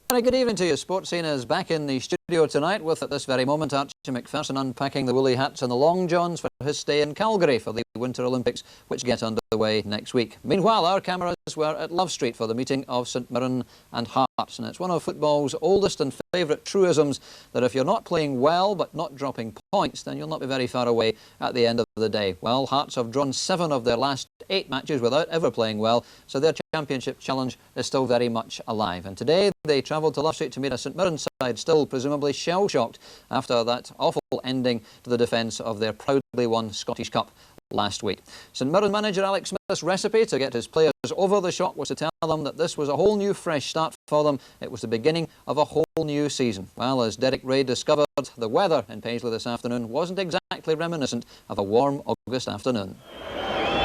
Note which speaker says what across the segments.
Speaker 1: And a good evening to you. Sports Scene is back in the studio tonight with, at this very moment, Archie McPherson unpacking the woolly hats and the long johns for his stay in Calgary for the Winter Olympics, which get underway next week. Meanwhile, our cameras were at Love Street for the meeting of St Mirren and Hearts, and it's one of football's oldest and favourite truisms that if you're not playing well but not dropping points, then you'll not be very far away at the end of the day. Well, Hearts have drawn 7 of their last 8 matches without ever playing well, so their championship challenge is still very much alive. And today they travelled to Love Street to meet a St Mirren side still presumably shell-shocked after that awful ending to the defence of their proudly won Scottish Cup last week. St Mirren manager Alex Smith's recipe to get his players over the shock was to tell them that this was a whole new fresh start for them. It was the beginning of a whole new season. Well, as Derek Ray discovered, the weather in Paisley this afternoon wasn't exactly reminiscent of a warm August afternoon.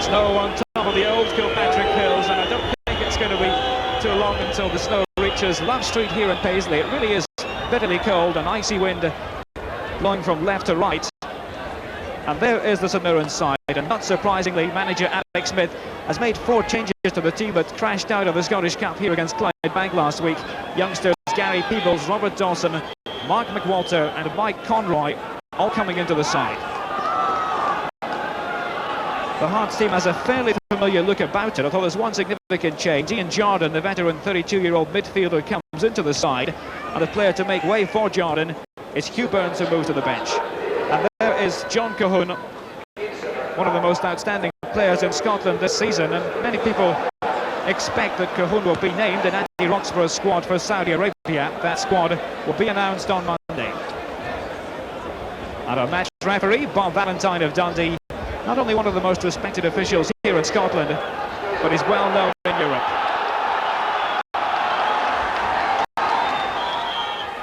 Speaker 2: Snow on top of the old Kilpatrick Hills, and I don't think it's going to be too long until the snow reaches Love Street here in Paisley. It really is bitterly cold, an icy wind blowing from left to right. And there is the St Mirren side, and not surprisingly, manager Alex Smith has made 4 changes to the team that crashed out of the Scottish Cup here against Clydebank last week. Youngsters Gary Peebles, Robert Dawson, Mark McWalter and Mike Conroy all coming into the side. The Hearts team has a fairly familiar look about it, although there's one significant change. Ian Jordan, the veteran 32-year-old midfielder, comes into the side, and the player to make way for Jordan is Hugh Burns, who moves to the bench. And there is John Cahoon, one of the most outstanding players in Scotland this season, and many people expect that Cahoon will be named in Andy Roxburgh's squad for Saudi Arabia. That squad will be announced on Monday. And our match referee, Bob Valentine of Dundee, not only one of the most respected officials here in Scotland, but is well known in Europe.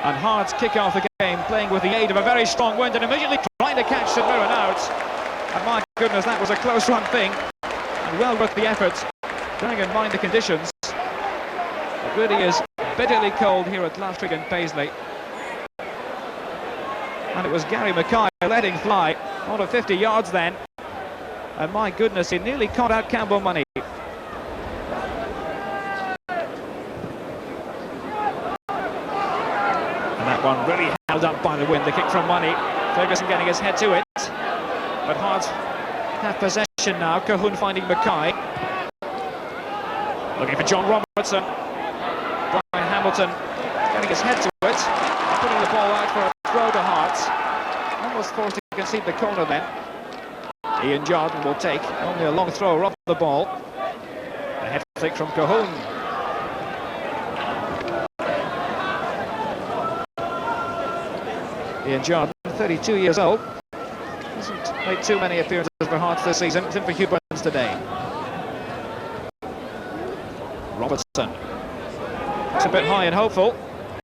Speaker 2: And Hearts kick off the game playing with the aid of a very strong wind and immediately trying to catch St Mirren out. And my goodness, that was a close run thing, and well worth the effort, bearing in mind the conditions. It really is bitterly cold here at Love Street in Paisley. And it was Gary Mackay letting fly on 50 yards then. And my goodness, he nearly caught out Campbell Money. And that one really held up by the wind, the kick from Money. Ferguson getting his head to it. But Hearts have possession now. Cahoon finding Mackay. Looking for John Robertson. Brian Hamilton getting his head to it. Putting the ball out for a throw to Hearts. Almost forced to concede the corner then. Ian Jordan will take only a long throw off the ball. A head flick from Cahoon. Ian Jordan, 32 years old. Hasn't made too many appearances for Hearts this season. It's in for Hugh Burns today. Robertson. It's a bit high and hopeful.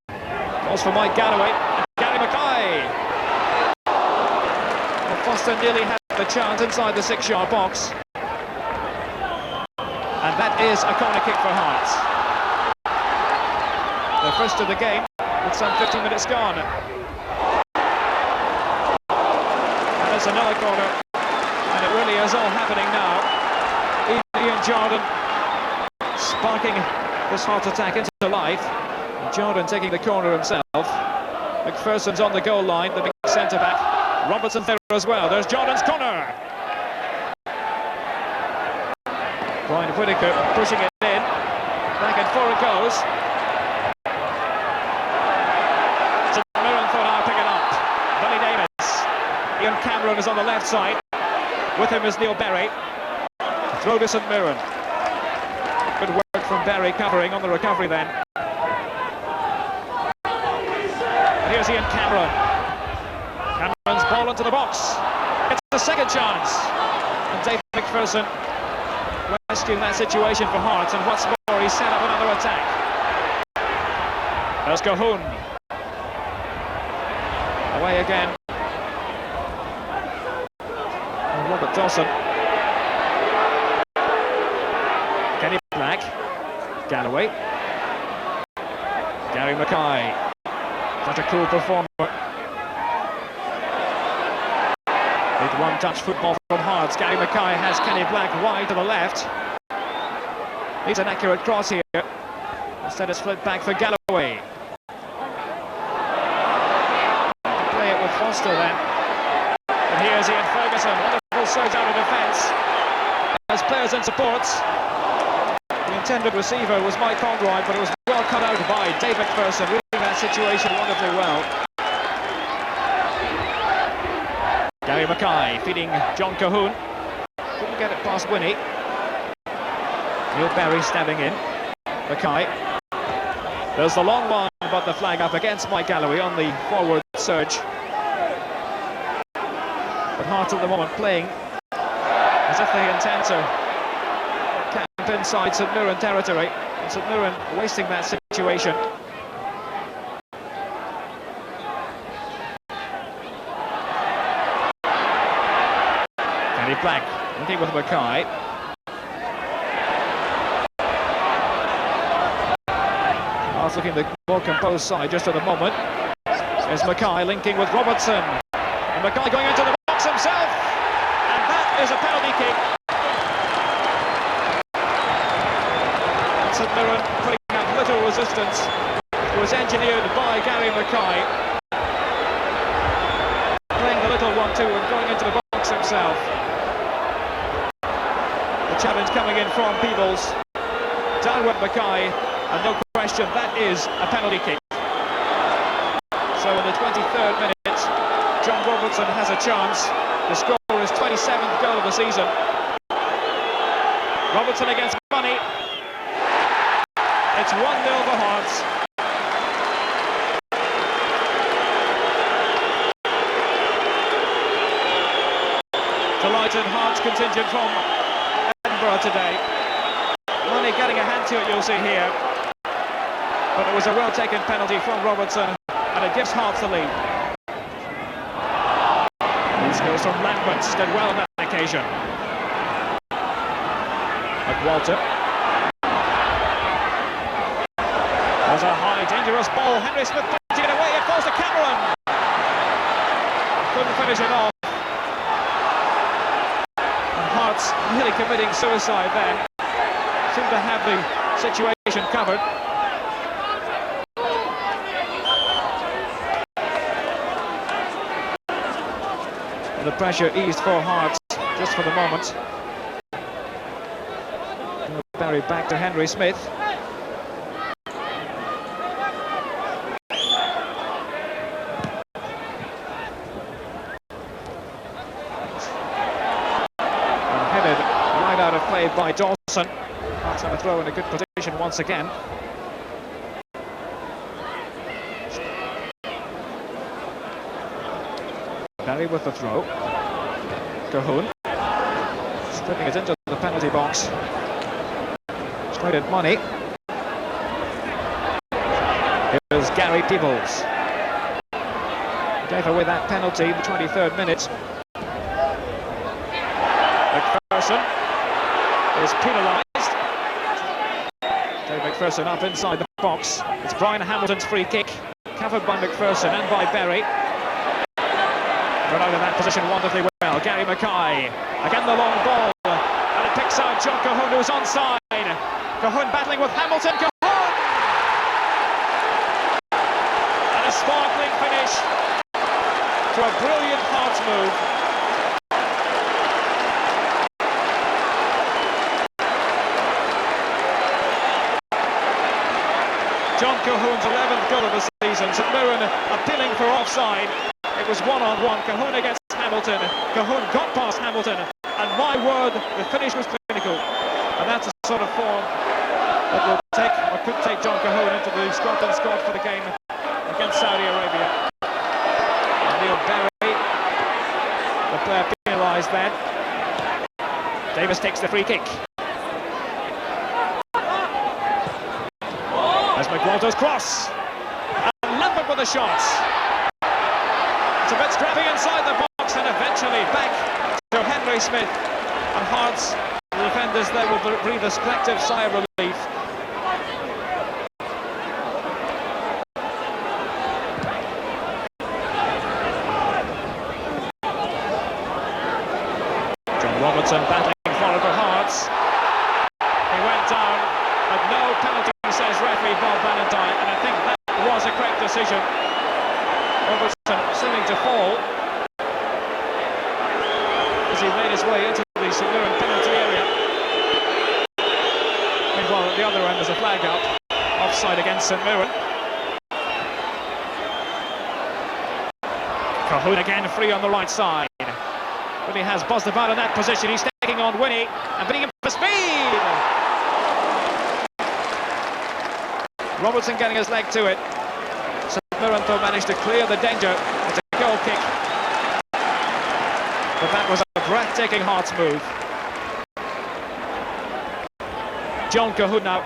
Speaker 2: Balls for Mike Galloway. Gary Mackay. Foster nearly had the chance inside the 6-yard box. And that is a corner kick for Hearts. The first of the game with some 15 minutes gone. And there's another corner. And it really is all happening now. Ian Jordan sparking this Hearts attack into life. And Jordan taking the corner himself. McPherson's on the goal line, the big centre-back. Robertson there as well. There's Jordan's corner. Brian Whittaker pushing it in. Back and forth it goes. St Mirren thought I'll pick it up. Billy Davis. Ian Cameron is on the left side. With him is Neil Berry. Throw to St Mirren. Good work from Berry covering on the recovery then. And here's Ian Cameron. Cameron's ball into the box. It's the second chance. And Dave McPherson rescuing that situation for Hearts. And what's more, he set up another attack. There's Cahoon. Away again. And Robert Dawson. Kenny Black. Galloway. Gary Mackay. Such a cool performer. With one-touch football from Hearts. Gary Mackay has Kenny Black wide to the left. Needs an accurate cross here. Instead it's flipped back for Galloway. Foster then. And here's Ian Ferguson, wonderful surge out of defence. As players and supports. The intended receiver was Mike Conroy, but it was well cut out by Dave McPherson, reading that situation wonderfully well. Gary Mackay feeding John Cahoon. Couldn't get it past Winnie. Neil Barry stabbing in. Mackay. There's the long one, but the flag up against Mike Galloway on the forward surge. But Hearts at the moment playing as if they intend to camp inside St Mirren territory. And St Mirren wasting that situation. Kenny Black looking with Mackay. Hearts looking the more composed side just at the moment. There's Mackay linking with Robertson. And Mackay going into the box himself. And that is a penalty kick. St Mirren putting up little resistance. It was engineered by Gary Mackay. Playing the little 1-2 and going into the box himself. The challenge coming in from Peebles. Down went Mackay, and no question, that is a penalty kick. So in the 23rd minute, John Robertson has a chance to score his 27th goal of the season. Robertson against Money. It's 1-0 for Hearts. Delighted Hearts contingent from Edinburgh today. Money getting a hand to it, you'll see here. But it was a well-taken penalty from Robertson, and it gives Hearts the lead. This goes from Lambert, did well on that occasion. McWalter. There's a high, dangerous ball. Henry Smith punching it away. It falls to Cameron. Couldn't finish it off. And Hearts nearly committing suicide there. Seem to have the situation covered. And the pressure eased for Hearts just for the moment. Barry back to Henry Smith. Out of play by Dawson. Hearts have a throw in a good position once again. Barry with the throw. Cahoon stripping it into the penalty box. Straight at Money. Here's Gary Peebles. Gave away that penalty in the 23rd minute. McPherson is penalised. Dave McPherson up inside the box. It's Brian Hamilton's free kick, covered by McPherson and by Berry. Got out of that position wonderfully well. Gary Mackay, again the long ball, and it picks out John Cahoon, who's onside. Cahoon battling with Hamilton. Cahoon! And a sparkling finish to a brilliant Hearts move. John Cahoon's 11th goal of the season. St Mirren appealing for offside. It was one-on-one. Cahoon against Hamilton. Cahoon got past Hamilton, and my word, the finish was clinical. And that's the sort of form that will take, or could take, John Cahoon into the Scotland squad for the game against Saudi Arabia. And Neil Berry, the player penalised then. Davis takes the free kick. As McWalter's cross, and Lambert with the shots. It's a bit scrappy inside the box, and eventually back to Henry Smith. And Hearts, the defenders there, will breathe a collective sigh of relief. John Robertson battling forward for Hearts. He went down, but no penalty, says referee Bob Valentine, and I think that was a correct decision. Robertson seeming to fall. Galloway into the St Mirren penalty area. Meanwhile, at the other end, there's a flag up. Offside against St Mirren. Cahoon again free on the right side. But he has buzzed about in that position. He's taking on Winnie and beating him for speed. Robertson getting his leg to it. St Mirren managed to clear the danger. It's a goal kick. But that was a breathtaking Hearts move. John Cahoon now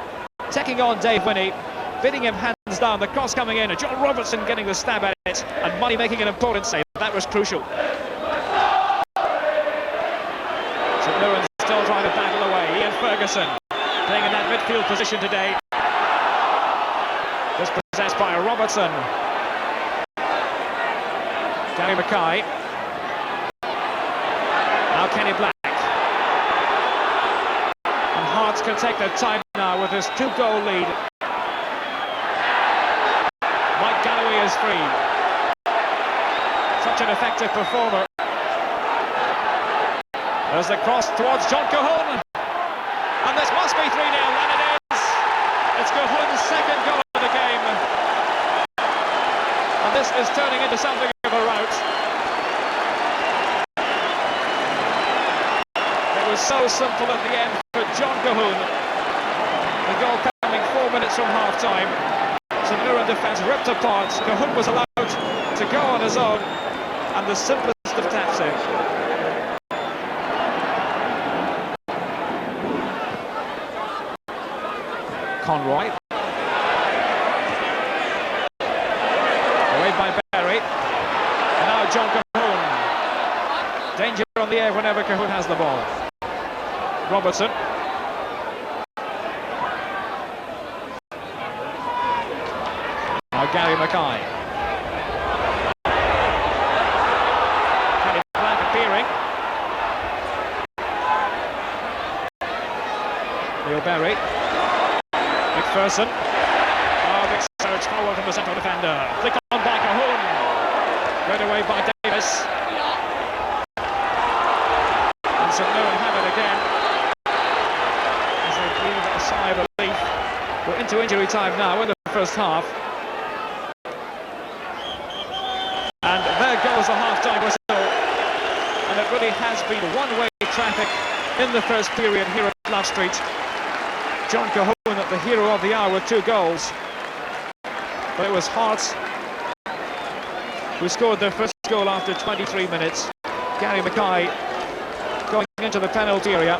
Speaker 2: taking on Dave Winnie, bidding him hands down, the cross coming in, and John Robertson getting the stab at it, and Money making an important save. That was crucial. St Mirren still trying to battle away. Ian Ferguson playing in that midfield position today. Just possessed by Robertson. Gary Mackay. Now Kenny Black. And Hearts can take their time now with this 2-goal lead. Mike Galloway is free. Such an effective performer. There's the cross towards John Cahoon. And this must be 3-0, and it is. It's Cahoon's second goal of the game. And this is turning into something of a rout. It was so simple at the end for John Cahoon. The goal coming 4 minutes from half-time. St Mirren defence ripped apart. Cahoon was allowed to go on his own, and the simplest of taps in. Conroy. Away by Barry. And now John Cahoon. Danger on the air whenever Cahoon has the ball. Robertson. Now Gary Mackay. Kenny Black appearing. Neil Barry. McPherson. Oh, big surge forward from the central defender. Flick on by Cahoon. Read away by Davis. And St Mirren have it again. As they breathe a sigh of relief. We're into injury time now in the first half. And there goes the half-time whistle. And it really has been one-way traffic in the first period here at Love Street. John Cahoon, the hero of the hour, with 2 goals. But it was Hearts who scored their first goal after 23 minutes. Gary Mackay going into the penalty area.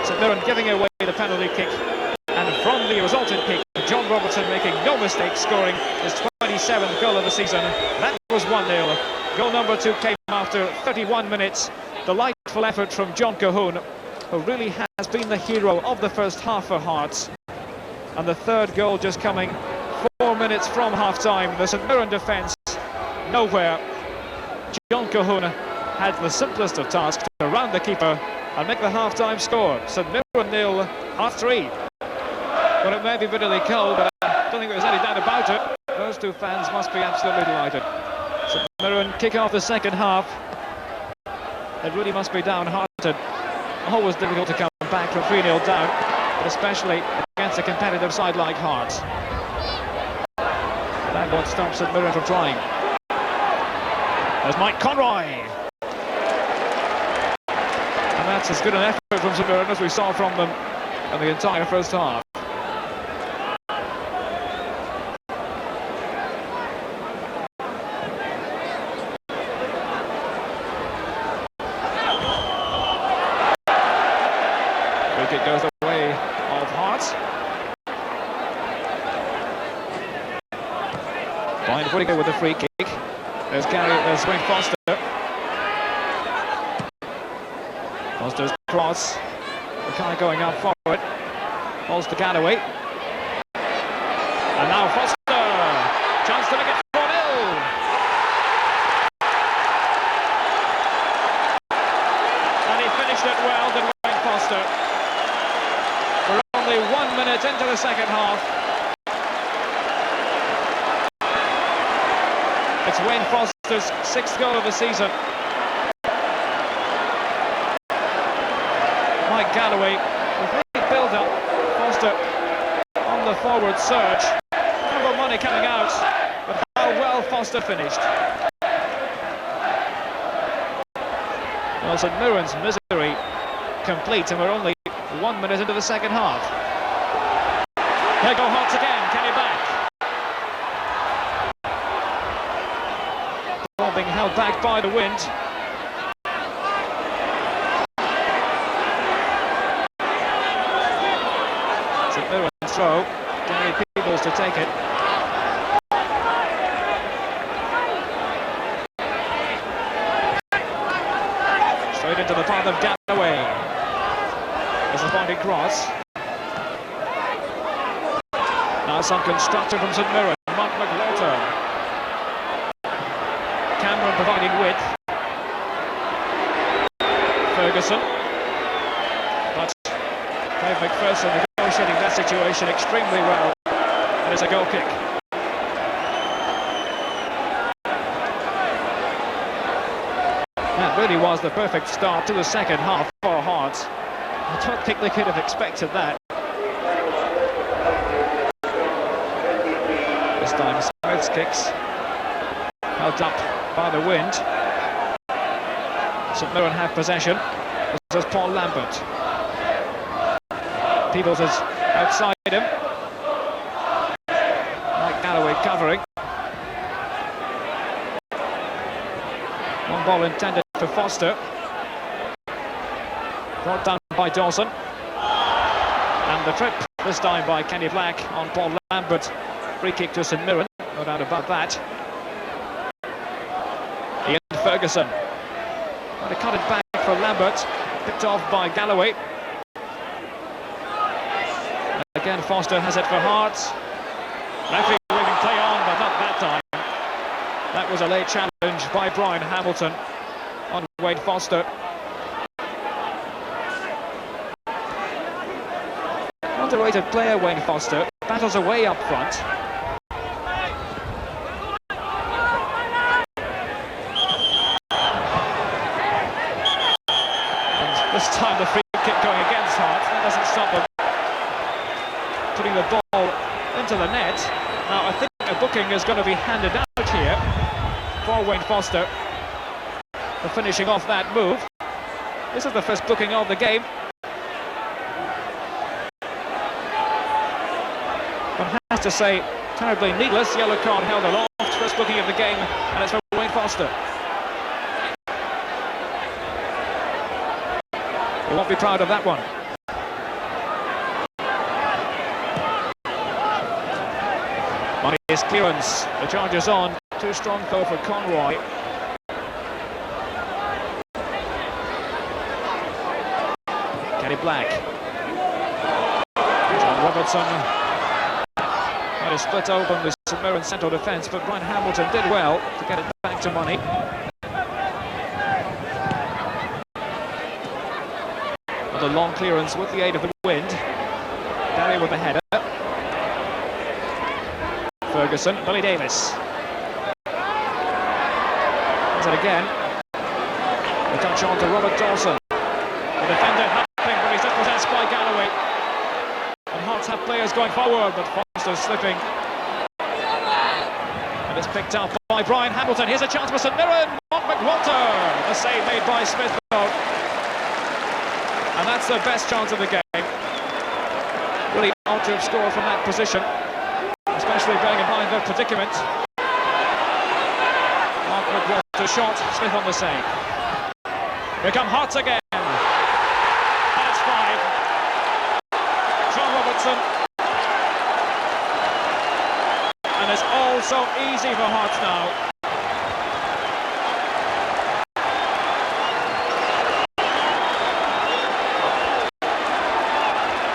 Speaker 2: St Mirren giving away the penalty kick. And from the resultant kick, John Robertson making no mistake, scoring his 27th goal of the season. That was 1-0. Goal number 2 came after 31 minutes. Delightful effort from John Cahoon, who really has been the hero of the first half for Hearts. And the third goal just coming 4 minutes from half-time. The St Mirren defence nowhere. John Cahoon had the simplest of tasks to round the keeper and make the half-time score. St Mirren 0, Hearts 3. Well, it may be bitterly cold, but I don't think there's any doubt about it. Those two fans must be absolutely delighted. St Mirren kick off the second half. It really must be downhearted. Always difficult to come back from 3-0 down, but especially against a competitive side like Hearts. That won't stop St Mirren from trying. There's Mike Conroy. And that's as good an effort from St Mirren as we saw from them in the entire first half. It goes the way of Hearts. Blind Whittaker with the free kick. There's Wayne Foster. Foster's cross. The guy going up forward. Falls to Galloway. And now Foster. Chance to make it 4-0. And he finished it well, did Wayne Foster. We're only 1 minute into the second half. It's Wayne Foster's 6th goal of the season. Mike Galloway with great build-up. Foster on the forward surge. Number money coming out, but how well Foster finished. Well, St Mirren's misery complete, and we're only 1 minute into the second half. They go Hearts again, Kenny back. Ball being held back by the wind. St Mirren's throw, Gary Peebles to take it. Straight into the path of Galloway. Disappointing cross. Now some construction from St Mirren. Mark McWalter. Cameron providing width. Ferguson. But Dave McPherson negotiating that situation extremely well. And it's a goal kick. That really was the perfect start to the second half for Hearts. I don't think they could have expected that. This time Smith's kicks held up by the wind. St Mirren have possession. This is Paul Lambert. Peebles is outside him. Mike Galloway covering. One ball intended for Foster. Brought down by Dawson. And the trip this time by Kenny Black on Paul Lambert. Free kick to St Mirren, no doubt about that. Ian Ferguson. Trying to cut it back for Lambert. Picked off by Galloway. And again, Foster has it for Hearts. Referee waving play on, but not that time. That was a late challenge by Brian Hamilton on Wade Foster. Underrated player, Wayne Foster. Battles away up front. And this time the free kick going against Hearts. That doesn't stop them putting the ball into the net. Now I think a booking is going to be handed out here for Wayne Foster for finishing off that move. This is the first booking of the game. But I have to say, terribly needless. Yellow card held aloft. First booking of the game, and it's for Wayne Foster. He won't be proud of that one. Money's clearance. The charge is on. Too strong though for Conroy. Kenny Black. John Robertson. Might have split open the St Mirren central defence, but Brian Hamilton did well to get it back to Money. And a long clearance with the aid of the wind. Barry with the header. Ferguson, Billy Davis. Is it again? The touch on to Robert Dawson. The defender helping, but he's just possessed by Galloway. And Hearts have players going forward, but Foster slipping. And it's picked up by Brian Hamilton. Here's a chance for St Mirren. Mark McWalter. The save made by Smith. And that's the best chance of the game. Really ought to have scored from that position, especially bearing in mind their predicament. Mark McWalter shot, Smith on the save. Here come Hearts again. That's 5. John Robertson. And it's all so easy for Hearts now.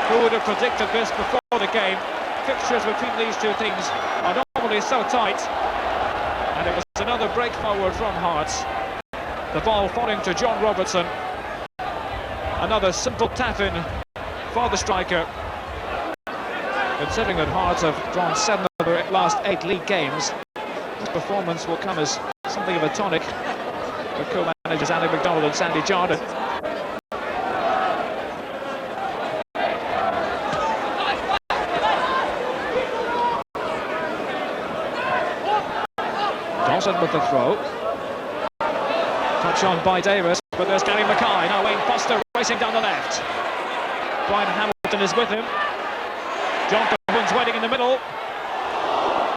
Speaker 2: Who would have predicted this before the game? Fixtures between these two teams are normally so tight. And it was another break forward from Hearts. The ball falling to John Robertson. Another simple tap-in for the striker. Considering that Hearts have drawn 7 of their last 8 league games, this performance will come as something of a tonic for co-managers Andy McDonald and Sandy Jardine. Dawson with the throw. Touch on by Davis, but there's Gary Mackay. Now Wayne Foster racing down the left. Brian Hamilton is with him. John Cahoon's waiting in the middle.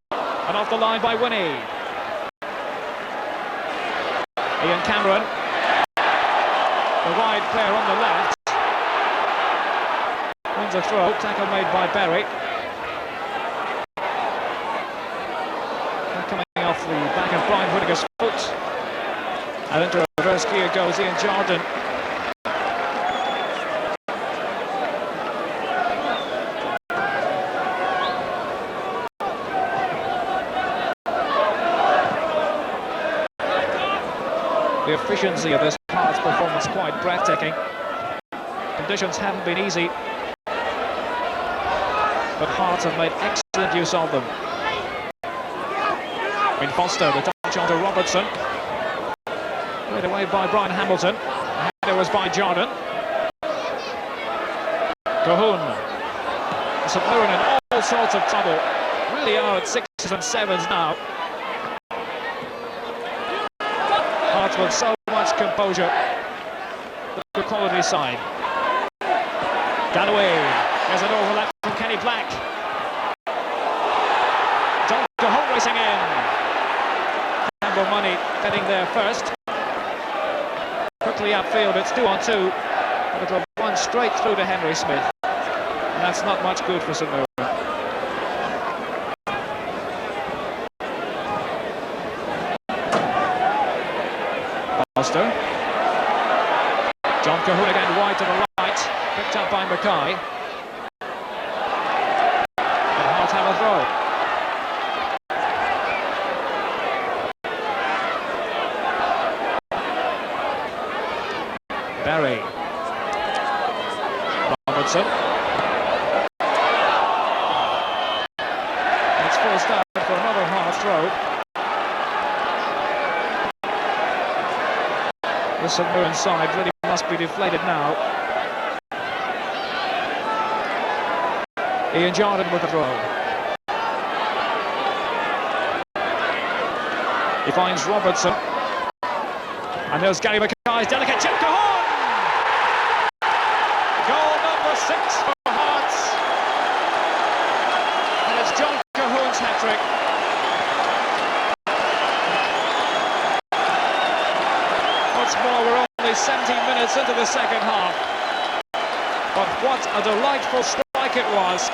Speaker 2: And off the line by Winnie. Ian Cameron. The wide player on the left. Wins a throw. Tackle made by Berry. And coming off the back of Brian Whittaker's foot. And into reverse gear goes Ian Jordan. The efficiency of this Hearts performance quite breathtaking. Conditions haven't been easy, but Hearts have made excellent use of them. In Foster, the touch on to Robertson. Played away by Brian Hamilton. The header was by Jordan. Cahoon. St Mirren in all sorts of trouble. Really are at 6s and 7s now. Hearts with so much composure. The quality side. Galloway. There's an overlap from Kenny Black. John Cahoon racing in. Campbell Money getting there first. Quickly upfield, it's 2-on-2. But it'll run straight through to Henry Smith. And that's not much good for St Mirren. Foster. John Cahoon again wide to the right, picked up by Mackay. And Hearts have a throw. Berry. Robertson. It's full start for another Hearts throw. The St Mirren side really must be deflated now. Ian Jordan with the throw. He finds Robertson. And there's Gary Mackay's delicate chip. Cahoon! Goal number 6 for Hearts. And it's John Cahoon's hat-trick. Once more, we're only 17 minutes into the second half. But what a delightful strike it was.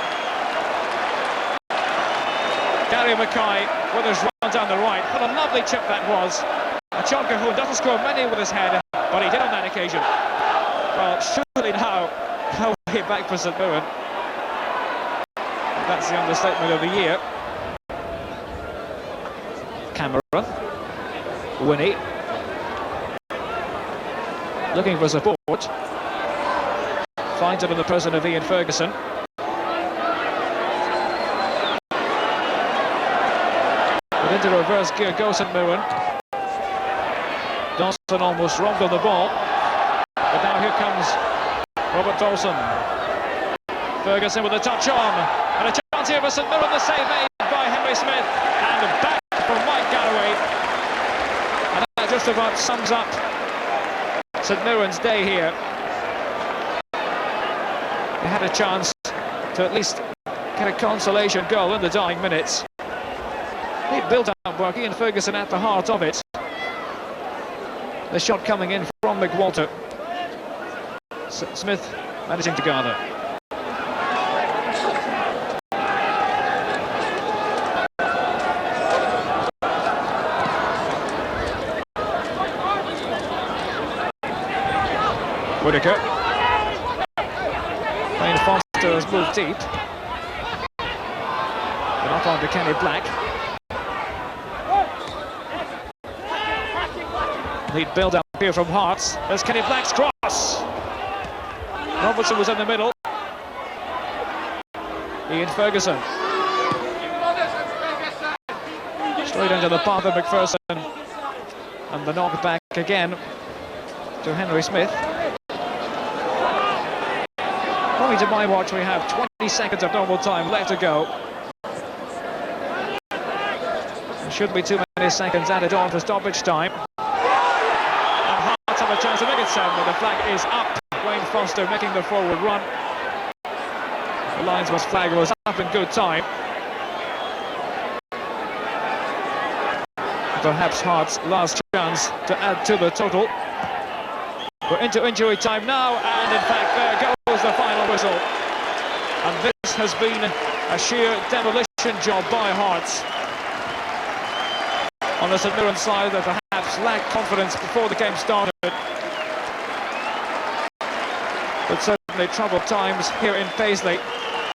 Speaker 2: Gary Mackay with his run down the right. What a lovely chip that was. John Cahoon doesn't score many with his head, but he did on that occasion. Well, surely now, a way back for St Mirren. That's the understatement of the year. Cameron. Winnie. Looking for support. Finds it in the person of Ian Ferguson. But into reverse gear goes St Mirren. Dawson almost robbed on the ball. But now here comes Robert Dawson. Ferguson with a touch on. And a chance here for St Mirren. The save made by Henry Smith. And back from Mike Galloway. And that just about sums up St Mirren's day here. They had a chance to at least get a consolation goal in the dying minutes. He built up work, Ian Ferguson at the heart of it. The shot coming in from McWalter. Smith managing to gather. Whittaker. Wayne Foster has moved deep. And off on to Kenny Black. Lead build up here from Hearts. There's Kenny Black's cross. Robertson was in the middle. Ian Ferguson. Straight into the path of McPherson. And the knock back again to Henry Smith. According to my watch, we have 20 seconds of normal time left to go. Shouldn't be too many seconds added on to stoppage time. And Hearts have a chance to make it 7, but the flag is up. Wayne Foster making the forward run. The linesman's flag was up in good time. Perhaps Hearts' last chance to add to the total. We're into injury time now, and in fact there goes the final whistle. And this has been a sheer demolition job by Hearts. On the St Mirren side that perhaps lacked confidence before the game started. But certainly troubled times here in Paisley.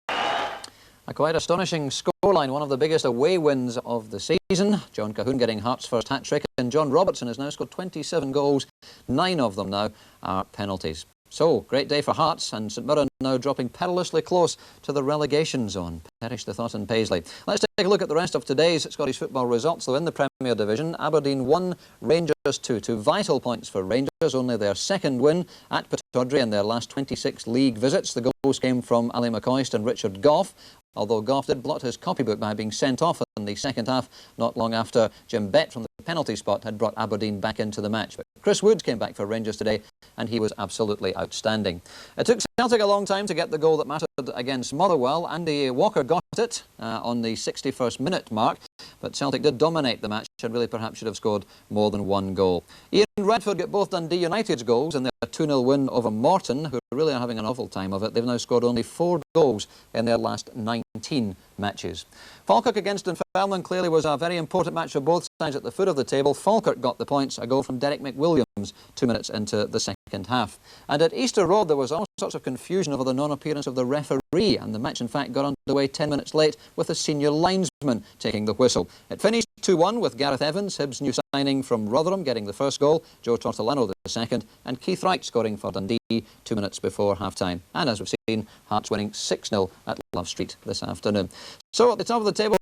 Speaker 1: A quite astonishing scoreline, one of the biggest away wins of the season. John Cahoon getting Hearts' first hat-trick, and John Robertson has now scored 27 goals. 9 of them now are penalties. So, great day for Hearts, and St Mirren now dropping perilously close to the relegation zone. Perish the thought in Paisley. Let's take a look at the rest of today's Scottish football results, though. In the Premier Division, Aberdeen 1, Rangers 2. 2 vital points for Rangers, only their second win at Pittodrie in their last 26 league visits. The goals came from Ali McCoist and Richard Gough, although Gough did blot his copybook by being sent off in the second half, not long after Jim Bett from the penalty spot had brought Aberdeen back into the match. But Chris Woods came back for Rangers today, and he was absolutely outstanding. It took Celtic a long time to get the goal that mattered against Motherwell. Andy Walker got it on the 61st minute mark, but Celtic did dominate the match and really perhaps should have scored more than one goal. Ian Redford got both Dundee United's goals in their 2-0 win over Morton, who really are having an awful time of it. They've now scored only 4 goals in their last 19 matches. Falkirk against Dunfermline clearly was a very important match for both sides at the foot of the table. Falkirk got the points, a goal from Derek McWilliams 2 minutes into the second half. And at Easter Road there was all sorts of confusion over the non-appearance of the referee, and the match in fact got underway 10 minutes late with a senior linesman taking the whistle. It finished 2-1 with Gareth Evans, Hibs' new signing from Rotherham, getting the first goal, Joe Tortolano the second, and Keith Wright scoring for Dundee 2 minutes before half-time. And as we've seen, Hearts winning 6-0 at Love Street this afternoon. So at the top of the table,